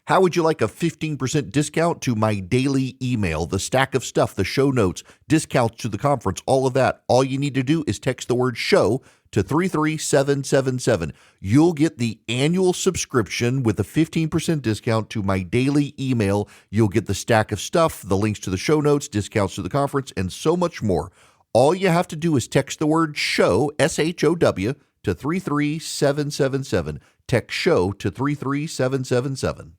How would you like a 15% discount to my daily email, the stack of stuff, the show notes, discounts to the conference, all of that? All you need to do is text the word show to 33777. You'll get the annual subscription with a 15% discount to my daily email. You'll get the stack of stuff, the links to the show notes, discounts to the conference, and so much more. All you have to do is text the word show, SHOW, to 33777. Text show to 33777.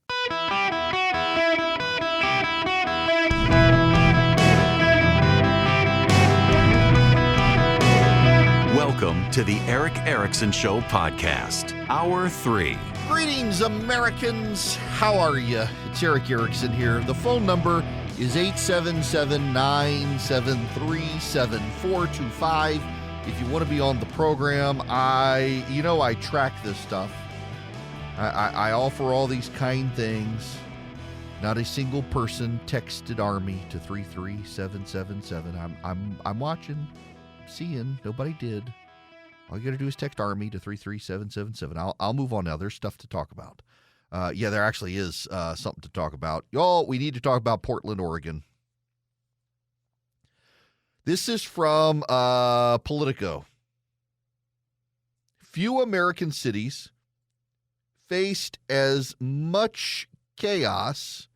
Welcome to the Eric Erickson Show podcast, Hour 3. Greetings, Americans. How are you? It's Eric Erickson here. The phone number is 877-973-7425. If you want to be on the program, I track this stuff. I offer all these kind things. Not a single person texted Army to 33777. I'm watching, seeing. Nobody did. All you got to do is text Army to 33777. I'll move on now. There's stuff to talk about. There actually is something to talk about. Y'all, we need to talk about Portland, Oregon. This is from Politico. Few American cities faced as much chaos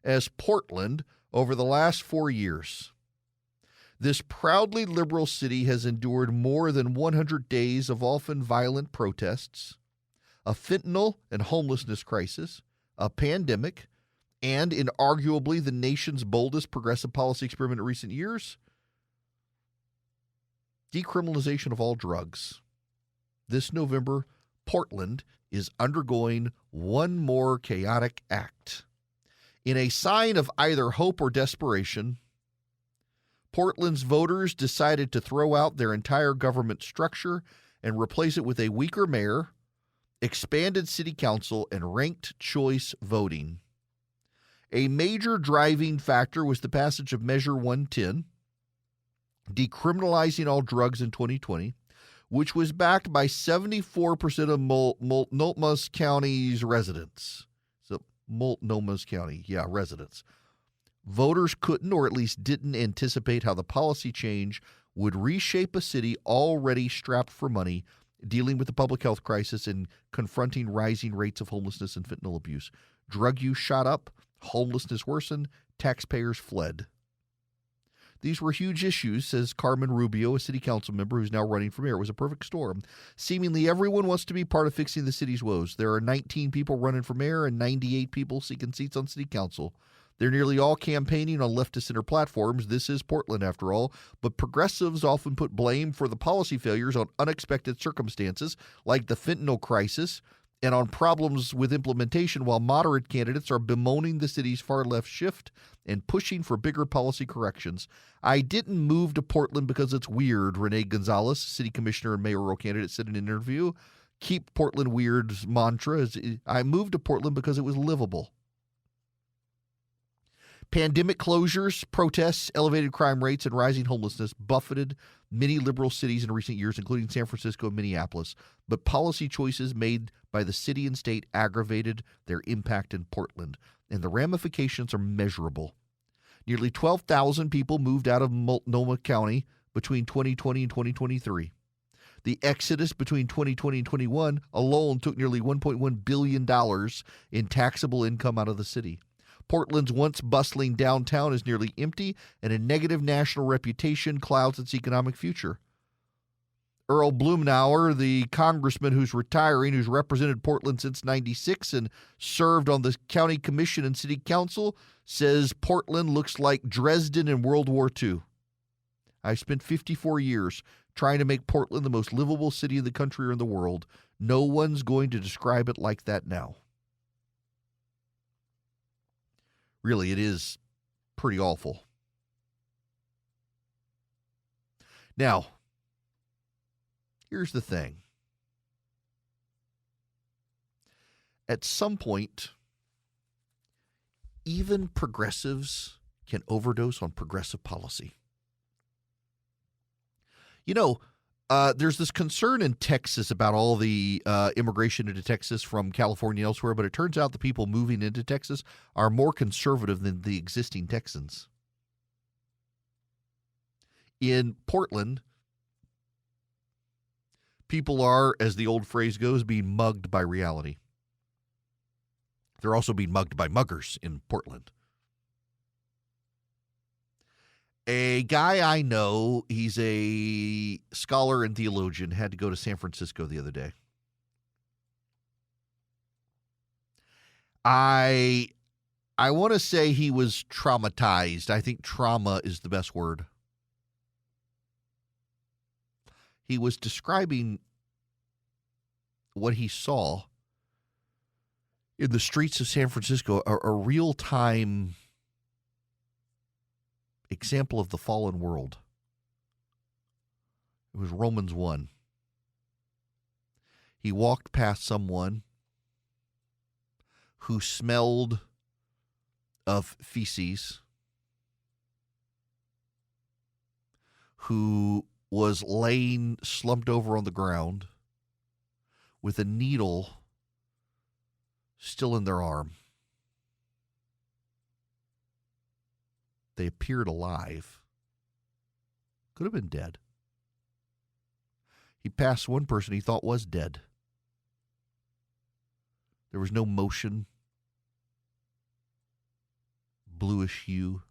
as Portland over the last 4 years. This proudly liberal city has endured more than 100 days of often violent protests, a fentanyl and homelessness crisis, a pandemic, and in arguably the nation's boldest progressive policy experiment in recent years, decriminalization of all drugs. This November, Portland is undergoing one more chaotic act. In a sign of either hope or desperation, Portland's voters decided to throw out their entire government structure and replace it with a weaker mayor, expanded city council, and ranked choice voting. A major driving factor was the passage of Measure 110, decriminalizing all drugs in 2020, which was backed by 74% of Multnomah County's residents. So Multnomah County, residents. Voters couldn't, or at least didn't, anticipate how the policy change would reshape a city already strapped for money, dealing with the public health crisis and confronting rising rates of homelessness and fentanyl abuse. Drug use shot up, homelessness worsened, taxpayers fled. These were huge issues, says Carmen Rubio, a city council member who's now running for mayor. It was a perfect storm. Seemingly everyone wants to be part of fixing the city's woes. There are 19 people running for mayor and 98 people seeking seats on city council. They're nearly all campaigning on left-to-center platforms. This is Portland, after all. But progressives often put blame for the policy failures on unexpected circumstances, like the fentanyl crisis, and on problems with implementation, while moderate candidates are bemoaning the city's far-left shift and pushing for bigger policy corrections. I didn't move to Portland because it's weird, Renee Gonzalez, city commissioner and mayoral candidate, said in an interview. Keep Portland weird's mantra is, I moved to Portland because it was livable. Pandemic closures, protests, elevated crime rates, and rising homelessness buffeted many liberal cities in recent years, including San Francisco and Minneapolis. But policy choices made by the city and state aggravated their impact in Portland, and the ramifications are measurable. Nearly 12,000 people moved out of Multnomah County between 2020 and 2023. The exodus between 2020 and 21 alone took nearly $1.1 billion in taxable income out of the city. Portland's once bustling downtown is nearly empty, and a negative national reputation clouds its economic future. Earl Blumenauer, the congressman who's retiring, who's represented Portland since '96 and served on the county commission and city council, says Portland looks like Dresden in World War II. I spent 54 years trying to make Portland the most livable city in the country or in the world. No one's going to describe it like that now. Really, it is pretty awful. Now, here's the thing. At some point, even progressives can overdose on progressive policy. You know, There's this concern in Texas about all the immigration into Texas from California and elsewhere, but it turns out the people moving into Texas are more conservative than the existing Texans. In Portland, people are, as the old phrase goes, being mugged by reality. They're also being mugged by muggers in Portland. A guy I know, he's a scholar and theologian, had to go to San Francisco the other day. I want to say he was traumatized. I think trauma is the best word. He was describing what he saw in the streets of San Francisco, a real-time example of the fallen world. It was Romans 1. He walked past someone who smelled of feces, who was laying slumped over on the ground with a needle still in their arm. They appeared alive. Could have been dead. He passed one person he thought was dead. There was no motion, bluish hue.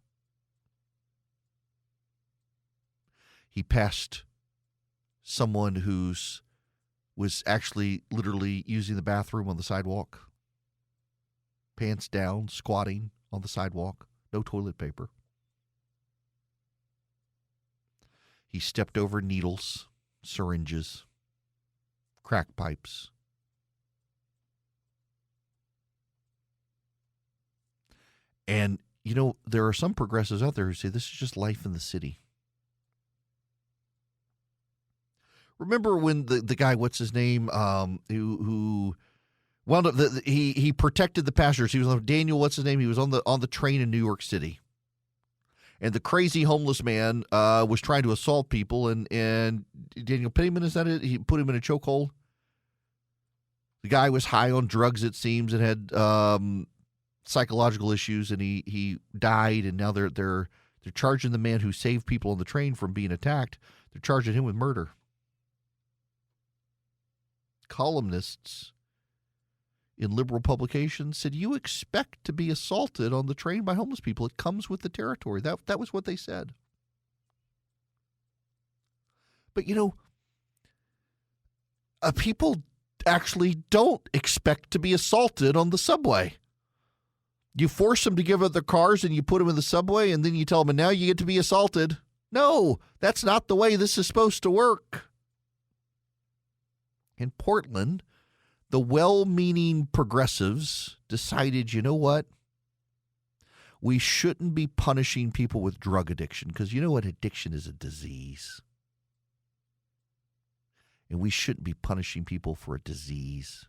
He passed someone was actually literally using the bathroom on the sidewalk. Pants down, squatting on the sidewalk, no toilet paper. He stepped over needles, syringes, crack pipes. And, there are some progressives out there who say this is just life in the city. Remember when the guy, what's his name, who wound up, he protected the passengers. He was on Daniel, what's his name? He was on the train in New York City. And the crazy homeless man was trying to assault people, and Daniel Pennyman, is that it? He put him in a chokehold. The guy was high on drugs, it seems, and had psychological issues, and he died. And now they're charging the man who saved people on the train from being attacked. They're charging him with murder. Columnists in liberal publications said, you expect to be assaulted on the train by homeless people. It comes with the territory. That was what they said. But, people actually don't expect to be assaulted on the subway. You force them to give up their cars and you put them in the subway, and then you tell them, and now you get to be assaulted. No, that's not the way this is supposed to work. In Portland, the well-meaning progressives decided, you know what? We shouldn't be punishing people with drug addiction, because you know what? Addiction is a disease. And we shouldn't be punishing people for a disease.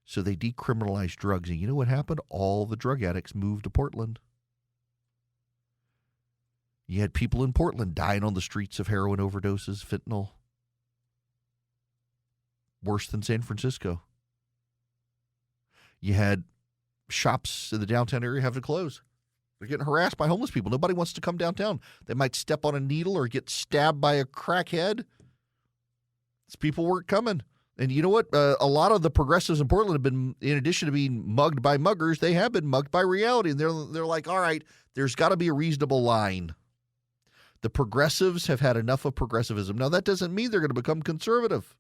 So they decriminalized drugs. And you know what happened? All the drug addicts moved to Portland. You had people in Portland dying on the streets of heroin overdoses, fentanyl. Worse than San Francisco. You had shops in the downtown area having to close. They're getting harassed by homeless people. Nobody wants to come downtown. They might step on a needle or get stabbed by a crackhead. These people weren't coming. And you know what? A lot of the progressives in Portland have been, in addition to being mugged by muggers, they have been mugged by reality. And they're like, all right, there's got to be a reasonable line. The progressives have had enough of progressivism. Now, that doesn't mean they're going to become conservative.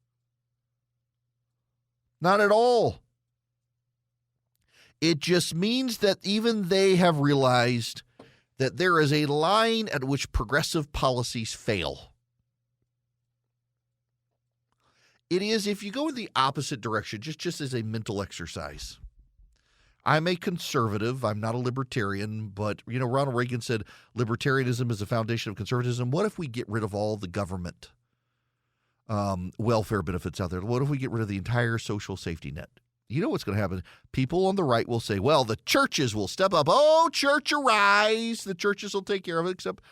Not at all. It just means that even they have realized that there is a line at which progressive policies fail. It is, if you go in the opposite direction, just as a mental exercise. I'm a conservative. I'm not a libertarian, but, Ronald Reagan said libertarianism is the foundation of conservatism. What if we get rid of all the government welfare benefits out there? What if we get rid of the entire social safety net? You know what's going to happen? People on the right will say, well, the churches will step up. Oh, church arise. The churches will take care of it, except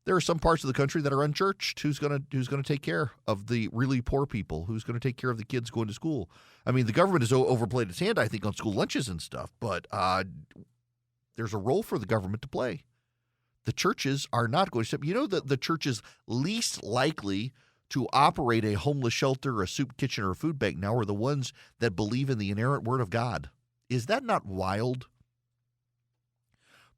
There are some parts of the country that are unchurched. Who's going to take care of the really poor people? Who's going to take care of the kids going to school? I mean, the government has overplayed its hand, I think, on school lunches and stuff, but there's a role for the government to play. The churches are not going to step. You know that the churches least likely to operate a homeless shelter, a soup kitchen, or a food bank now are the ones that believe in the inerrant word of God. Is that not wild?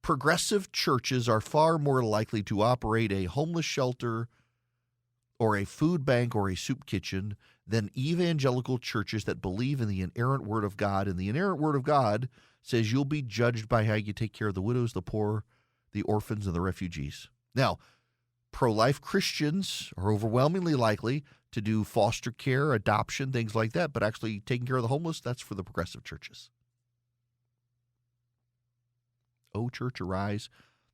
Progressive churches are far more likely to operate a homeless shelter or a food bank or a soup kitchen than evangelical churches that believe in the inerrant word of God. And the inerrant word of God says you'll be judged by how you take care of the widows, the poor, the orphans, and the refugees. Now, pro-life Christians are overwhelmingly likely to do foster care, adoption, things like that, but actually taking care of the homeless, that's for the progressive churches. Oh, church, arise.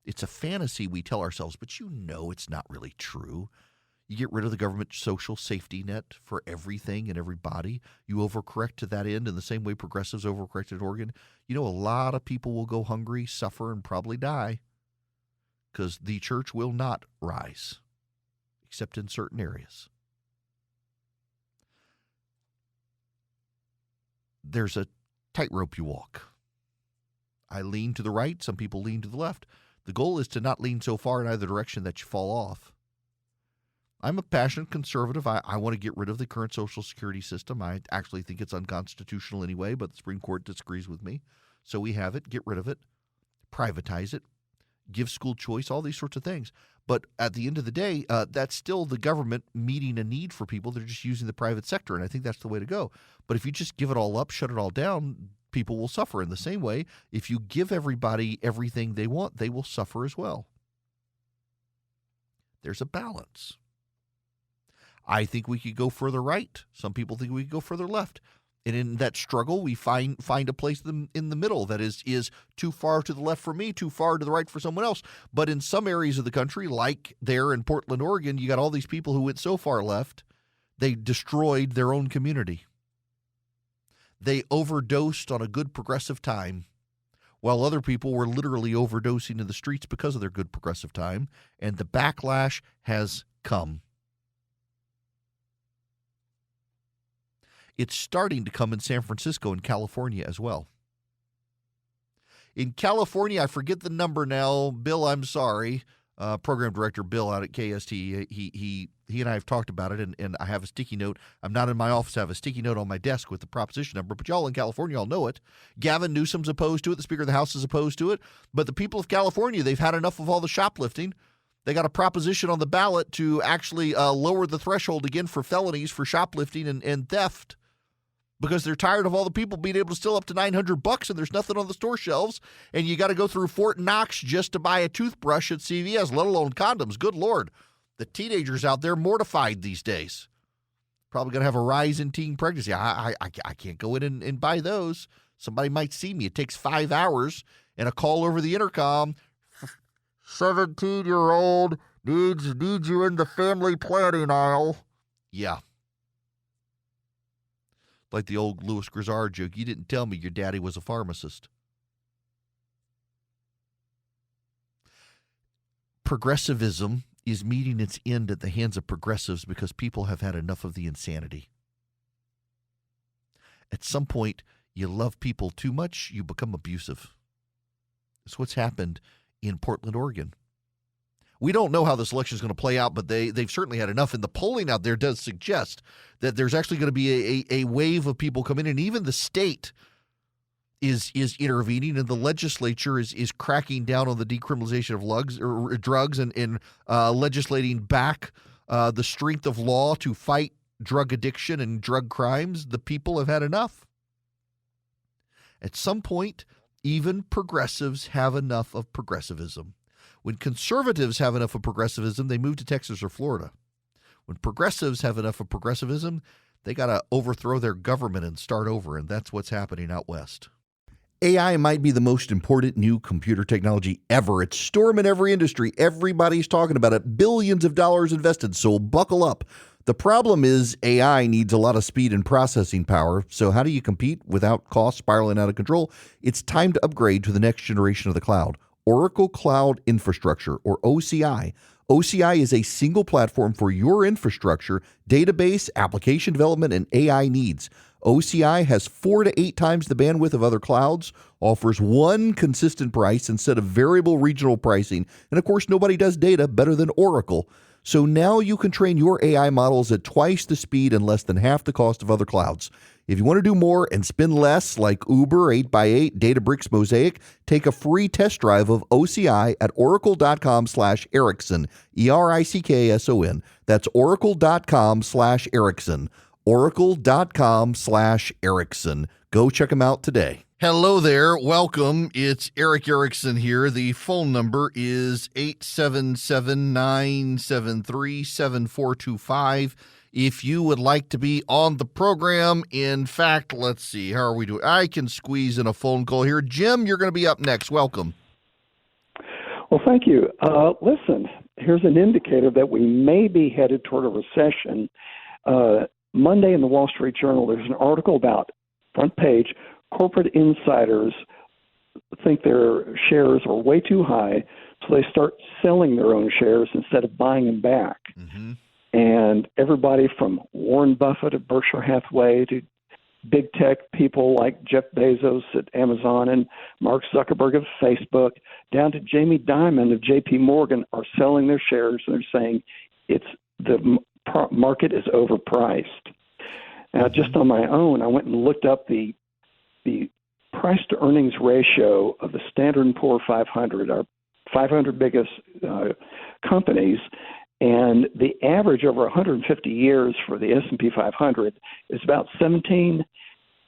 It's a fantasy we tell ourselves, but you know it's not really true. You get rid of the government social safety net for everything and everybody. You overcorrect to that end in the same way progressives overcorrected in Oregon. You know, a lot of people will go hungry, suffer, and probably die because the church will not rise, except in certain areas. There's a tightrope you walk. I lean to the right. Some people lean to the left. The goal is to not lean so far in either direction that you fall off. I'm a passionate conservative. I want to get rid of the current Social Security system. I actually think it's unconstitutional anyway, but the Supreme Court disagrees with me. So we have it. Get rid of it. Privatize it. Give school choice, all these sorts of things. But at the end of the day, that's still the government meeting a need for people. They're just using the private sector, and I think that's the way to go. But if you just give it all up, shut it all down, people will suffer. In the same way, if you give everybody everything they want, they will suffer as well. There's a balance. I think we could go further right. Some people think we could go further left. And in that struggle, we find a place in the middle that is too far to the left for me, too far to the right for someone else. But in some areas of the country, like there in Portland, Oregon, you got all these people who went so far left, they destroyed their own community. They overdosed on a good progressive time, while other people were literally overdosing in the streets because of their good progressive time, and the backlash has come. It's starting to come in San Francisco and California as well. In California, I forget the number now. Bill, I'm sorry. Program Director Bill out at KST, he and I have talked about it, and I have a sticky note. I'm not in my office. I have a sticky note on my desk with the proposition number, but y'all in California all know it. Gavin Newsom's opposed to it. The Speaker of the House is opposed to it. But the people of California, they've had enough of all the shoplifting. They got a proposition on the ballot to actually lower the threshold again for felonies for shoplifting and theft, because they're tired of all the people being able to steal up to $900 and there's nothing on the store shelves, and you got to go through Fort Knox just to buy a toothbrush at CVS, let alone condoms. Good Lord. The teenagers out there mortified these days. Probably going to have a rise in teen pregnancy. I can't go in and buy those. Somebody might see me. It takes 5 hours and a call over the intercom. 17-year-old needs you in the family planning aisle. Yeah. Like the old Louis Grizzard joke, you didn't tell me your daddy was a pharmacist. Progressivism is meeting its end at the hands of progressives because people have had enough of the insanity. At some point, you love people too much, you become abusive. That's what's happened in Portland, Oregon. We don't know how this election is going to play out, but they've certainly had enough. And the polling out there does suggest that there's actually going to be a wave of people coming in. And even the state is intervening, and the legislature is cracking down on the decriminalization of drugs and legislating back the strength of law to fight drug addiction and drug crimes. The people have had enough. At some point, even progressives have enough of progressivism. When conservatives have enough of progressivism, they move to Texas or Florida. When progressives have enough of progressivism, they got to overthrow their government and start over, and that's what's happening out west. AI might be the most important new computer technology ever. It's storming every industry. Everybody's talking about it. Billions of dollars invested, so buckle up. The problem is AI needs a lot of speed and processing power, so how do you compete without costs spiraling out of control? It's time to upgrade to the next generation of the cloud. Oracle Cloud Infrastructure, or OCI. OCI is a single platform for your infrastructure, database, application development, and AI needs. OCI has 4 to 8 times the bandwidth of other clouds, offers one consistent price instead of variable regional pricing, and of course, nobody does data better than Oracle. So now you can train your AI models at twice the speed and less than half the cost of other clouds. If you want to do more and spend less, like Uber, 8x8, Databricks, Mosaic, take a free test drive of OCI at oracle.com/Erickson, ERICKSON. That's oracle.com/Erickson, oracle.com/Erickson. Go check them out today. Hello there. Welcome. It's Eric Erickson here. The phone number is 877-973-7425. If you would like to be on the program, in fact, let's see, how are we doing? I can squeeze in a phone call here. Jim, you're going to be up next. Welcome. Well, thank you. Listen, here's an indicator that we may be headed toward a recession. Monday in the Wall Street Journal, there's an article about, front page, corporate insiders think their shares are way too high, so they start selling their own shares instead of buying them back. Mm-hmm. And everybody from Warren Buffett at Berkshire Hathaway to big tech people like Jeff Bezos at Amazon and Mark Zuckerberg of Facebook, down to Jamie Dimon of JP Morgan, are selling their shares, and they're saying the market is overpriced. Now, just on my own, I went and looked up the price to earnings ratio of the Standard & Poor's 500, our 500 biggest companies, and the average over 150 years for the S&P 500 is about 17,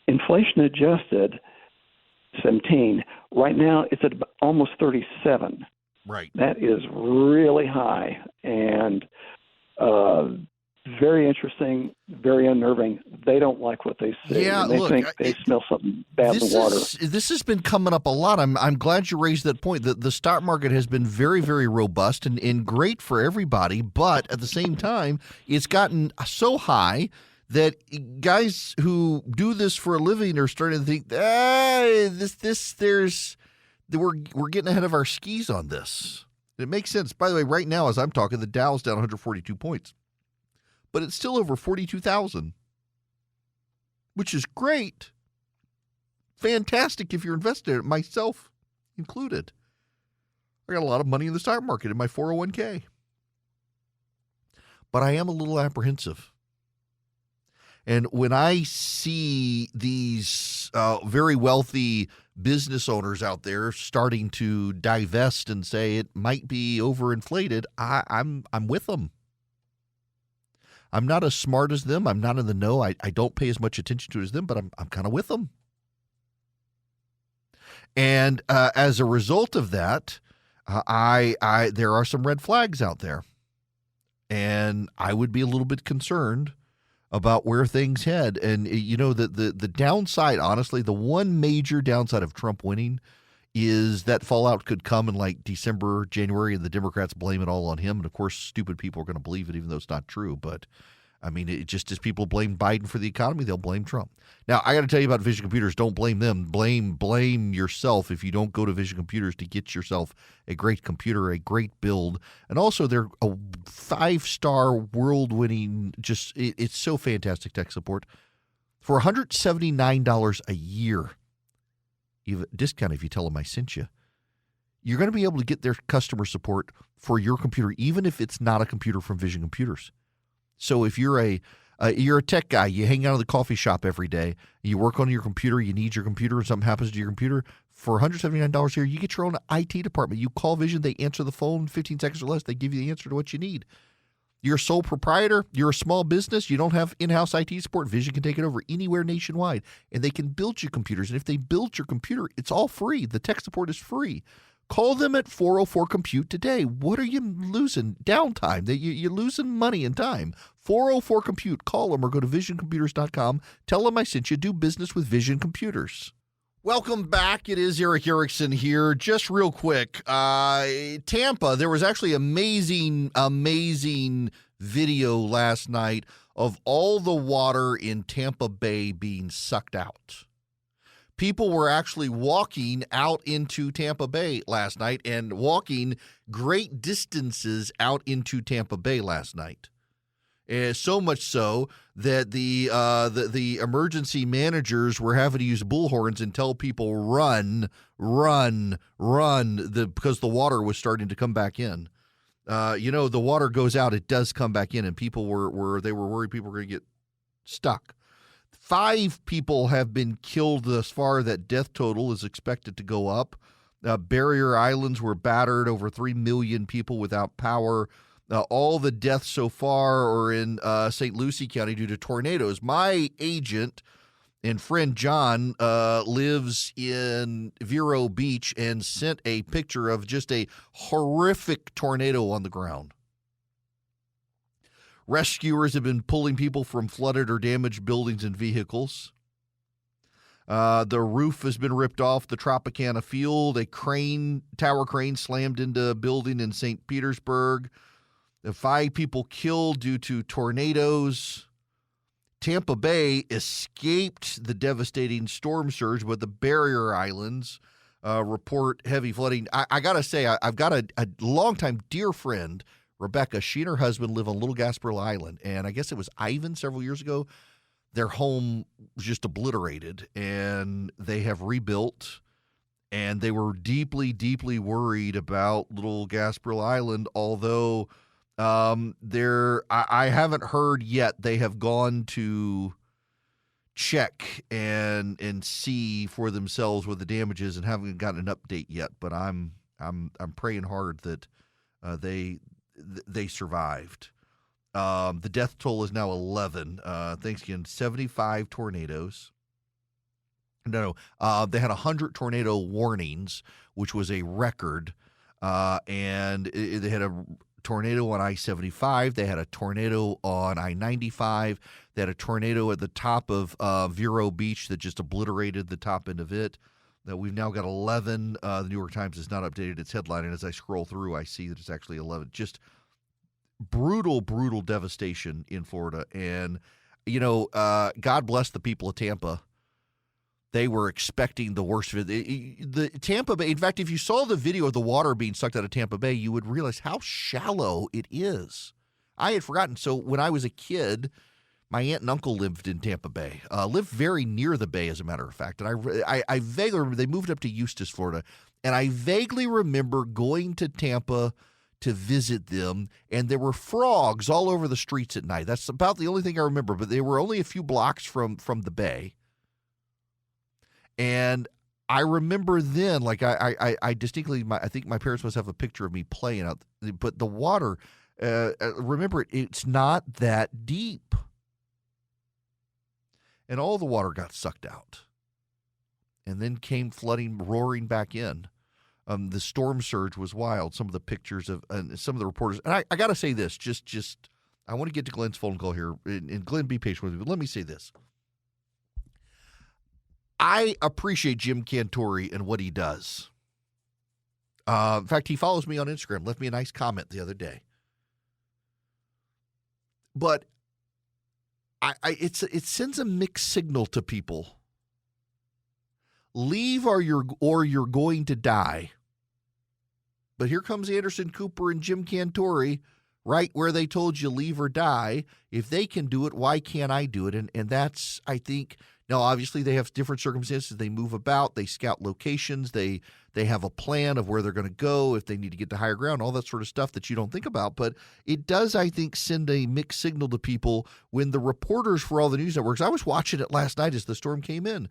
inflation adjusted 17. Right now, it's at almost 37. Right. That is really high, and very interesting, very unnerving. They don't like what they see. Yeah, and they think they smell something bad in the water. This has been coming up a lot. I'm glad you raised that point. The stock market has been very, very robust and great for everybody, but at the same time, it's gotten so high that guys who do this for a living are starting to think, we're getting ahead of our skis on this. It makes sense. By the way, right now, as I'm talking, the Dow's down 142 points. But it's still over 42,000, which is great. Fantastic if you're invested in it, myself included. I got a lot of money in the stock market in my 401k. But I am a little apprehensive. And when I see these very wealthy business owners out there starting to divest and say it might be overinflated, I'm with them. I'm not as smart as them. I'm not in the know. I don't pay as much attention to it as them, but I'm kind of with them. And as a result of that, there are some red flags out there. And I would be a little bit concerned about where things head. And, you know, the downside, honestly, the one major downside of Trump winning is that fallout could come in like December, January, and the Democrats blame it all on him. And, of course, stupid people are going to believe it, even though it's not true. But, I mean, it just as people blame Biden for the economy, they'll blame Trump. Now, I got to tell you about Vision Computers. Don't blame them. Blame yourself if you don't go to Vision Computers to get yourself a great computer, a great build. And also, they're a 5-star world-winning, it's so fantastic tech support. For $179 a year, discount if you tell them I sent you, you're going to be able to get their customer support for your computer, even if it's not a computer from Vision Computers. So if you're a tech guy, you hang out at the coffee shop every day, you work on your computer, you need your computer, and something happens to your computer, for $179 a year, you get your own IT department. You call Vision, they answer the phone in 15 seconds or less, they give you the answer to what you need. You're a sole proprietor, you're a small business, you don't have in-house IT support, Vision can take it over anywhere nationwide, and they can build you computers. And if they build your computer, it's all free. The tech support is free. Call them at 404-COMPUTE today. What are you losing? Downtime. You're losing money and time. 404-COMPUTE. Call them or go to visioncomputers.com. Tell them I sent you. Do business with Vision Computers. Welcome back. It is Eric Erickson here. Just real quick, Tampa, there was actually amazing video last night of all the water in Tampa Bay being sucked out. People were actually walking out into Tampa Bay last night and walking great distances out into Tampa Bay last night. So much so that the emergency managers were having to use bullhorns and tell people run, because the water was starting to come back in. The water goes out, it does come back in, and people were worried people were going to get stuck. 5 people have been killed thus far. That death total is expected to go up. Barrier Islands were battered, over 3 million people without power. All the deaths so far are in St. Lucie County due to tornadoes. My agent and friend John lives in Vero Beach and sent a picture of just a horrific tornado on the ground. Rescuers have been pulling people from flooded or damaged buildings and vehicles. The roof has been ripped off the Tropicana field. A tower crane slammed into a building in St. Petersburg. 5 people killed due to tornadoes. Tampa Bay escaped the devastating storm surge, but the Barrier Islands report heavy flooding. I got to say, I've got a longtime dear friend, Rebecca. She and her husband live on Little Gasparilla Island, and I guess it was Ivan several years ago. Their home was just obliterated, and they have rebuilt, and they were deeply, deeply worried about Little Gasparilla Island, although I haven't heard yet they have gone to check and see for themselves what the damage is, and haven't gotten an update yet. But I'm praying hard that they survived. The death toll is now 11. Thanks again. 75 tornadoes. No, they had 100 tornado warnings, which was a record. And they had a tornado on I-75. They had a tornado on I-95. They had a tornado at the top of Vero Beach that just obliterated the top end of it. We've now got 11. The New York Times has not updated its headline, and as I scroll through, I see that it's actually 11. Just brutal, brutal devastation in Florida. And, God bless the people of Tampa. They were expecting the worst of it. The Tampa Bay, in fact, if you saw the video of the water being sucked out of Tampa Bay, you would realize how shallow it is. I had forgotten. So when I was a kid, my aunt and uncle lived in Tampa Bay, lived very near the bay, as a matter of fact. And I vaguely remember, they moved up to Eustis, Florida, and I vaguely remember going to Tampa to visit them, and there were frogs all over the streets at night. That's about the only thing I remember, but they were only a few blocks from the bay. And I remember then, like I distinctly, I think my parents must have a picture of me playing out, but the water, remember, it's not that deep. And all the water got sucked out. And then came flooding, roaring back in. The storm surge was wild. Some of the pictures of some of the reporters. And I got to say this, just I want to get to Glenn's phone call here. And Glenn, be patient with me, but let me say this. I appreciate Jim Cantori and what he does. In fact, he follows me on Instagram, left me a nice comment the other day. But it sends a mixed signal to people. Leave or you're going to die. But here comes Anderson Cooper and Jim Cantori, right where they told you leave or die. If they can do it, why can't I do it? And that's, I think, now obviously they have different circumstances. They move about, they scout locations, they have a plan of where they're going to go, if they need to get to higher ground, all that sort of stuff that you don't think about. But it does, I think, send a mixed signal to people when the reporters for all the news networks, I was watching it last night as the storm came in.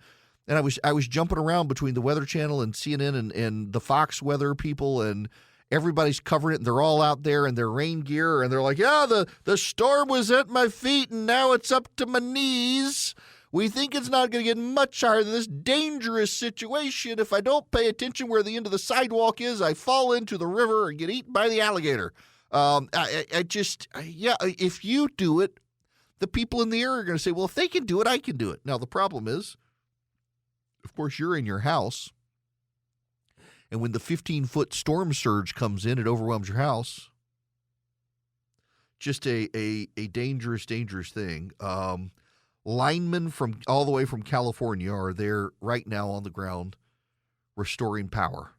And I was jumping around between the Weather Channel and CNN and the Fox weather people, and everybody's covering it, and they're all out there in their rain gear, and they're like, yeah, the storm was at my feet, and now it's up to my knees. We think it's not going to get much higher than this dangerous situation. If I don't pay attention where the end of the sidewalk is, I fall into the river and get eaten by the alligator. If you do it, the people in the area are going to say, well, if they can do it, I can do it. Now, the problem is, of course, you're in your house, and when the 15-foot storm surge comes in, it overwhelms your house. Just a dangerous, dangerous thing. Linemen from all the way from California are there right now on the ground restoring power.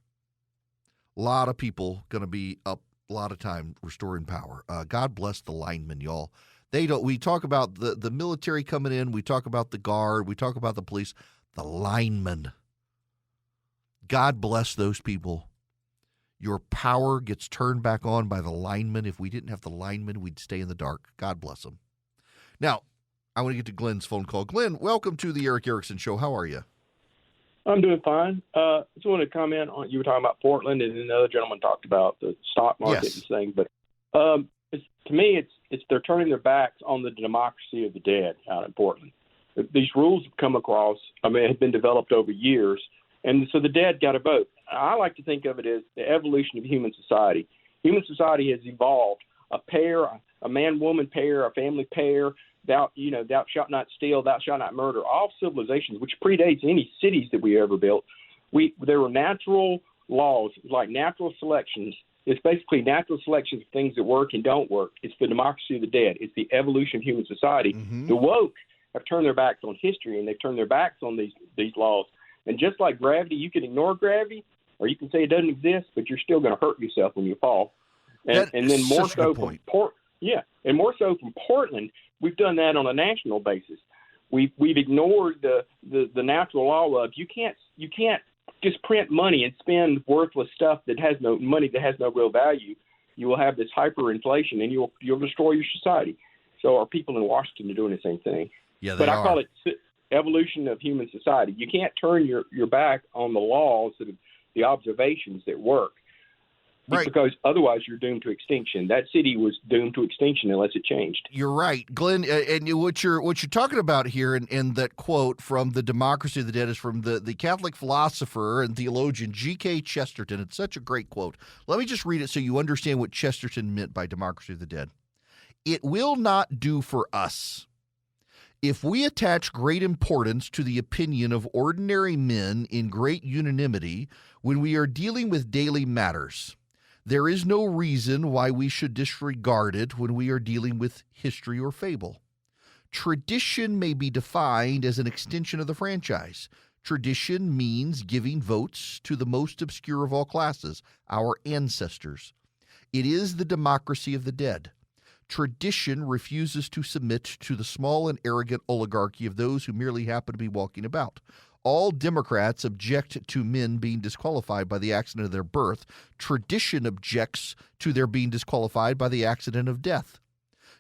A lot of people going to be up a lot of time restoring power. God bless the linemen, y'all. They don't. We talk about the military coming in. We talk about the guard. We talk about the police. The linemen. God bless those people. Your power gets turned back on by the linemen. If we didn't have the linemen, we'd stay in the dark. God bless them. Now, I want to get to Glenn's phone call. Glenn, welcome to the Eric Erickson Show. How are you? I'm doing fine. Just wanted to comment on, you were talking about Portland, and then the other gentleman talked about the stock market Yes. and thing. But to me, it's they're turning their backs on the democracy of the dead out in Portland. These rules have come across, have been developed over years, and so the dead got a vote. I like to think of it as the evolution of human society. Human society has evolved a pair, a man-woman pair, a family pair. Thou shalt not steal, thou shalt not murder. All civilizations, which predates any cities that we ever built, there were natural laws, like natural selections. It's basically natural selections of things that work and don't work. It's the democracy of the dead. It's the evolution of human society. Mm-hmm. The woke have turned their backs on history, and they've turned their backs on these laws. And just like gravity, you can ignore gravity, or you can say it doesn't exist, but you're still going to hurt yourself when you fall. And then more so from more so from Portland, we've done that on a national basis. We've ignored the natural law of you can't just print money and spend worthless stuff that has no real value. You will have this hyperinflation, and you'll destroy your society. So our people in Washington are doing the same thing. Yeah, but I call it evolution of human society. You can't turn your back on the laws, the observations that work. Right. Because otherwise you're doomed to extinction. That city was doomed to extinction unless it changed. You're right, Glenn. And what you're talking about here, and that quote from The Democracy of the Dead is from the Catholic philosopher and theologian G.K. Chesterton. It's such a great quote. Let me just read it so you understand what Chesterton meant by Democracy of the Dead. It will not do for us. If we attach great importance to the opinion of ordinary men in great unanimity when we are dealing with daily matters, there is no reason why we should disregard it when we are dealing with history or fable. Tradition may be defined as an extension of the franchise. Tradition means giving votes to the most obscure of all classes, our ancestors. It is the democracy of the dead. Tradition refuses to submit to the small and arrogant oligarchy of those who merely happen to be walking about. All Democrats object to men being disqualified by the accident of their birth. Tradition objects to their being disqualified by the accident of death.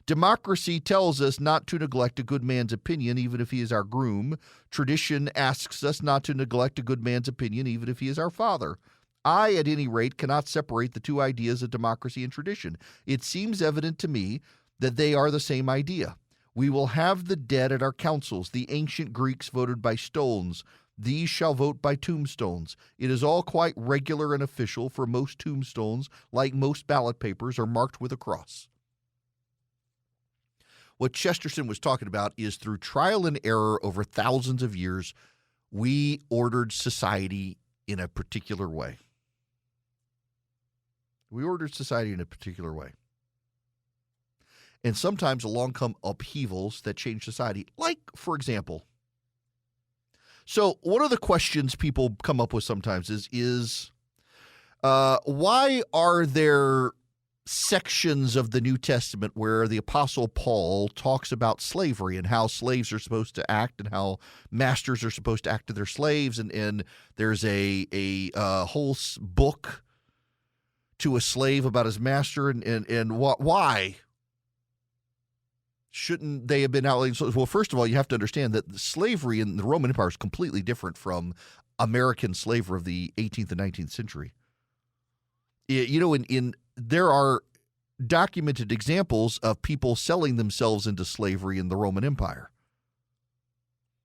Democracy tells us not to neglect a good man's opinion, even if he is our groom. Tradition asks us not to neglect a good man's opinion, even if he is our father. I, at any rate, cannot separate the two ideas of democracy and tradition. It seems evident to me that they are the same idea. We will have the dead at our councils. The ancient Greeks voted by stones. These shall vote by tombstones. It is all quite regular and official, for most tombstones, like most ballot papers, are marked with a cross. What Chesterton was talking about is through trial and error over thousands of years, we ordered society in a particular way. We ordered society in a particular way. And sometimes along come upheavals that change society. Like, for example, so one of the questions people come up with sometimes is why are there sections of the New Testament where the Apostle Paul talks about slavery and how slaves are supposed to act and how masters are supposed to act to their slaves, and there's a whole book to a slave about his master, and why shouldn't they have been outlawed? Well, first of all, you have to understand that slavery in the Roman Empire is completely different from American slavery of the 18th and 19th century. There are documented examples of people selling themselves into slavery in the Roman Empire,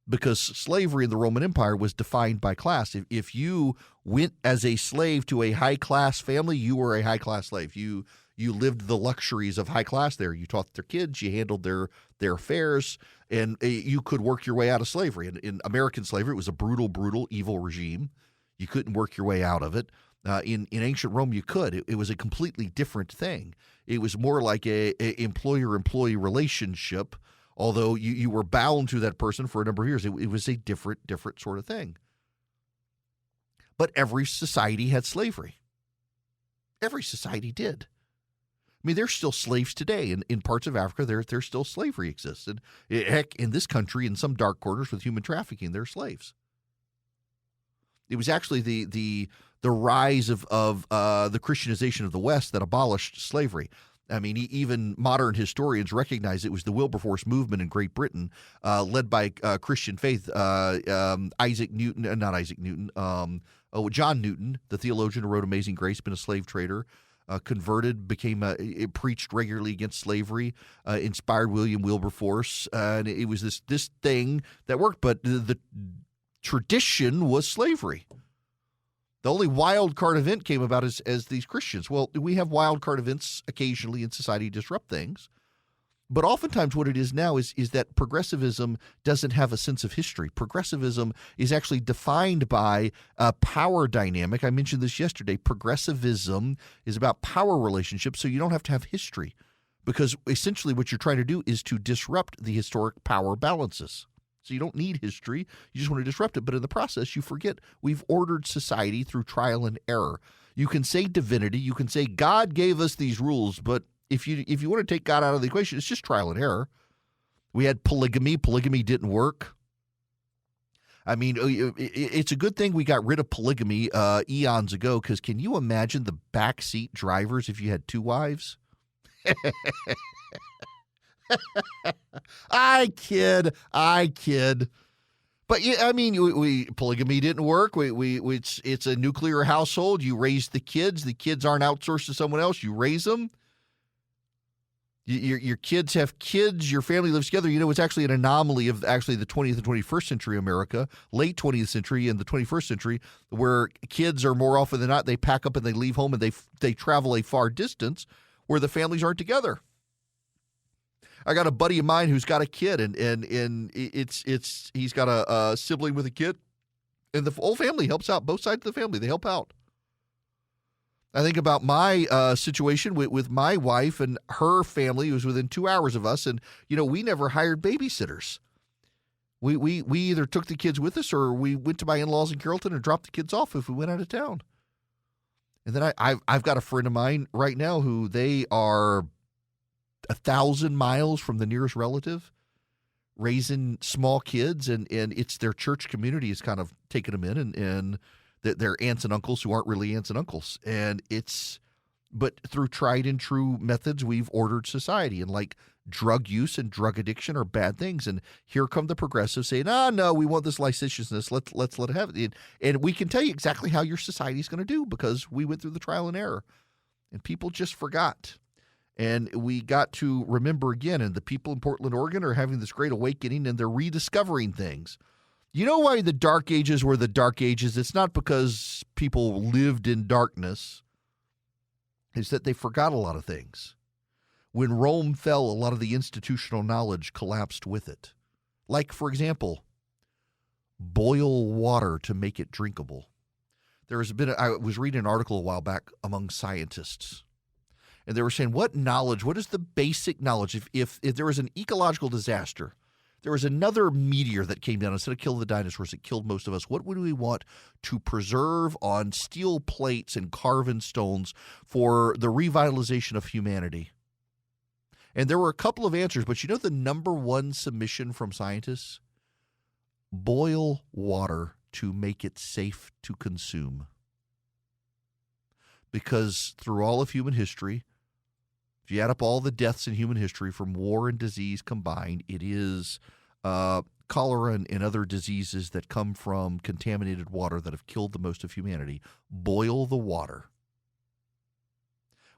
because slavery in the Roman Empire was defined by class. If you went as a slave to a high-class family, you were a high-class slave. You lived the luxuries of high class there. You taught their kids, you handled their affairs, and you could work your way out of slavery. In American slavery, it was a brutal, evil regime. You couldn't work your way out of it. In ancient Rome, you could. It was a completely different thing. It was more like a employer-employee relationship, although you were bound to that person for a number of years. It was a different sort of thing. But every society had slavery. Every society did. I mean, there's still slaves today. In parts of Africa, there's still slavery exists. And heck, in this country, in some dark corners with human trafficking, there are slaves. It was actually the rise of the Christianization of the West that abolished slavery. I mean, even modern historians recognize it was the Wilberforce movement in Great Britain, led by Christian faith. John Newton, the theologian who wrote Amazing Grace, been a slave trader, converted, preached regularly against slavery, inspired William Wilberforce, and it was this thing that worked. But the tradition was slavery. The only wild card event came about as these Christians. Well, we have wild card events occasionally in society disrupt things. But oftentimes what it is now is that progressivism doesn't have a sense of history. Progressivism is actually defined by a power dynamic. I mentioned this yesterday. Progressivism is about power relationships, so you don't have to have history, because essentially what you're trying to do is to disrupt the historic power balances. So you don't need history. You just want to disrupt it. But in the process, you forget we've ordered society through trial and error. You can say divinity. You can say God gave us these rules. But if you want to take God out of the equation, it's just trial and error. We had polygamy. Polygamy didn't work. I mean, it's a good thing we got rid of polygamy eons ago, because can you imagine the backseat drivers if you had two wives? I kid. But yeah, I mean, polygamy didn't work. It's a nuclear household. You raise the kids. The kids aren't outsourced to someone else. You raise them. Your kids have kids. Your family lives together. You know, it's actually an anomaly of actually the 20th and 21st century America, late 20th century and the 21st century, where kids are more often than not, they pack up and they leave home and they travel a far distance where the families aren't together. I got a buddy of mine who's got a kid, and he's got a sibling with a kid, and the whole family helps out. Both sides of the family, they help out. I think about my situation with my wife and her family, who was within 2 hours of us, and we never hired babysitters. We either took the kids with us, or we went to my in-laws in Carrollton and dropped the kids off if we went out of town. And then I've got a friend of mine right now who they are 1,000 miles from the nearest relative, raising small kids, and it's their church community is kind of taking them in, and their aunts and uncles who aren't really aunts and uncles. But through tried and true methods, we've ordered society, and like drug use and drug addiction are bad things. And here come the progressives saying, no, we want this licentiousness. Let's let it have it. And we can tell you exactly how your society is going to do, because we went through the trial and error, and people just forgot. And we got to remember again, and the people in Portland, Oregon are having this great awakening, and they're rediscovering things. You know why the Dark Ages were the Dark Ages? It's not because people lived in darkness. It's that they forgot a lot of things. When Rome fell, a lot of the institutional knowledge collapsed with it. Like, for example, boil water to make it drinkable. I was reading an article a while back among scientists, and they were saying, what is the basic knowledge? If there was an ecological disaster, there was another meteor that came down, instead of killing the dinosaurs, it killed most of us. What would we want to preserve on steel plates and carven stones for the revitalization of humanity? And there were a couple of answers, but the number one submission from scientists? Boil water to make it safe to consume. Because through all of human history, if you add up all the deaths in human history from war and disease combined, it is cholera and other diseases that come from contaminated water that have killed the most of humanity. Boil the water.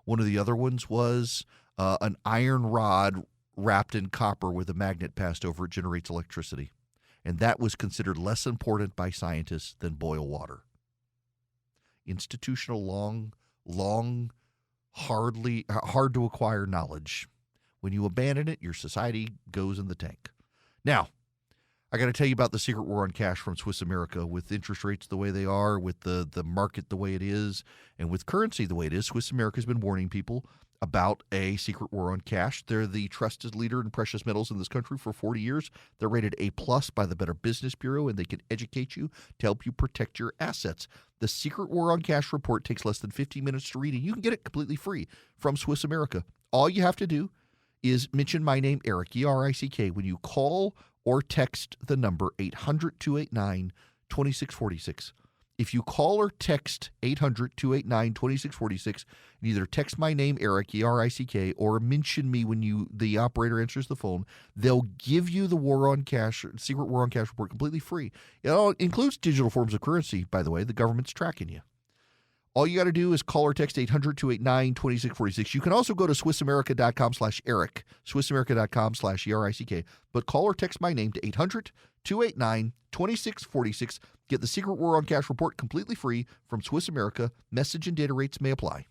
One of the other ones was an iron rod wrapped in copper with a magnet passed over it generates electricity. And that was considered less important by scientists than boil water. Institutional, long, hard to acquire knowledge. When you abandon it, your society goes in the tank. Now, I got to tell you about the secret war on cash from Swiss America. With interest rates the way they are, with the market the way it is, and with currency the way it is, Swiss America has been warning people about a secret war on cash. They're the trusted leader in precious metals in this country for 40 years. They're rated A+ by the Better Business Bureau, and they can educate you to help you protect your assets. The Secret War on Cash report takes less than 15 minutes to read, and you can get it completely free from Swiss America. All you have to do is mention my name, Eric, E-R-I-C-K, when you call or text the number 800-289-2646. If you call or text 800-289-2646, and either text my name, Eric, E-R-I-C-K, or mention me when the operator answers the phone, they'll give you the War on Cash, Secret War on Cash report completely free. It all includes digital forms of currency, by the way. The government's tracking you. All you got to do is call or text 800-289-2646. You can also go to SwissAmerica.com/Eric, SwissAmerica.com/ERICK. But call or text my name to 800-289-2646. Get the Secret War on Cash report completely free from Swiss America. Message and data rates may apply.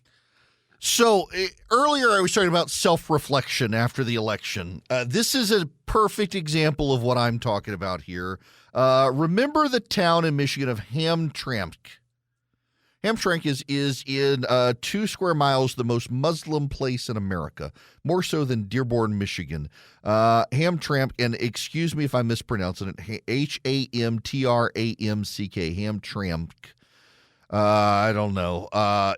So earlier I was talking about self-reflection after the election. This is a perfect example of what I'm talking about here. Remember the town in Michigan of Hamtramck? Hamtramck is in 2 square miles the most Muslim place in America, more so than Dearborn, Michigan. Hamtramck, and excuse me if I'm mispronouncing it, Hamtramck, Hamtramck. I don't know.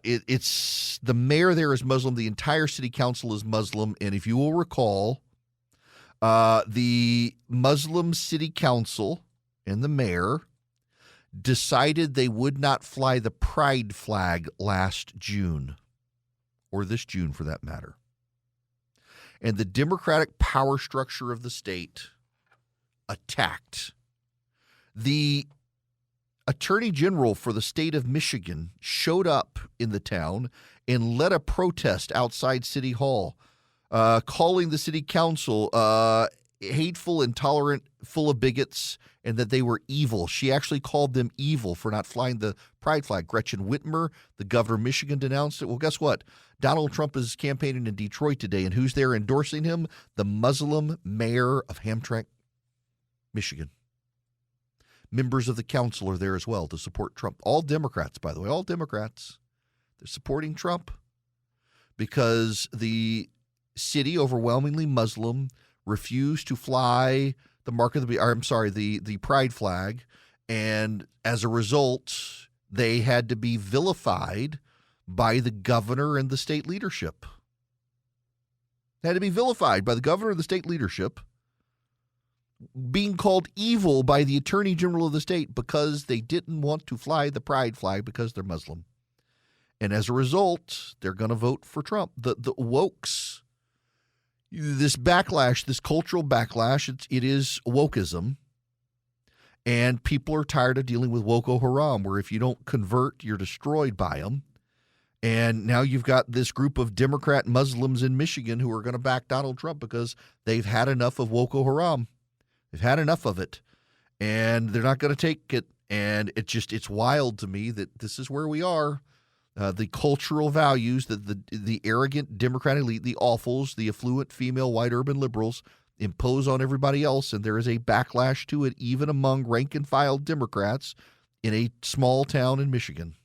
It's the mayor there is Muslim. The entire city council is Muslim, and if you will recall, the Muslim city council and the mayor decided they would not fly the pride flag last June, or this June for that matter. And the Democratic power structure of the state attacked. The Attorney General for the state of Michigan showed up in the town and led a protest outside City Hall, calling the city council hateful, intolerant, full of bigots, and that they were evil. She actually called them evil for not flying the pride flag. Gretchen Whitmer, the governor of Michigan, denounced it. Well, guess what? Donald Trump is campaigning in Detroit today, and who's there endorsing him? The Muslim mayor of Hamtramck, Michigan. Members of the council are there as well to support Trump. All Democrats, by the way, all Democrats. They're supporting Trump because the city, overwhelmingly Muslim, refused to fly the pride flag, and as a result, they had to be vilified by the governor and the state leadership. They had to be vilified by the governor and the state leadership, being called evil by the attorney general of the state because they didn't want to fly the pride flag because they're Muslim. And as a result, they're going to vote for Trump. The wokes, this backlash, this cultural backlash, it is wokeism. And people are tired of dealing with Boko Haram, where if you don't convert, you're destroyed by them. And now you've got this group of Democrat Muslims in Michigan who are going to back Donald Trump because they've had enough of Boko Haram. They've had enough of it, and they're not going to take it. And it's wild to me that this is where we are. The cultural values that the arrogant Democrat elite, the awfuls, the affluent female white urban liberals impose on everybody else, and there is a backlash to it even among rank and file Democrats in a small town in Michigan.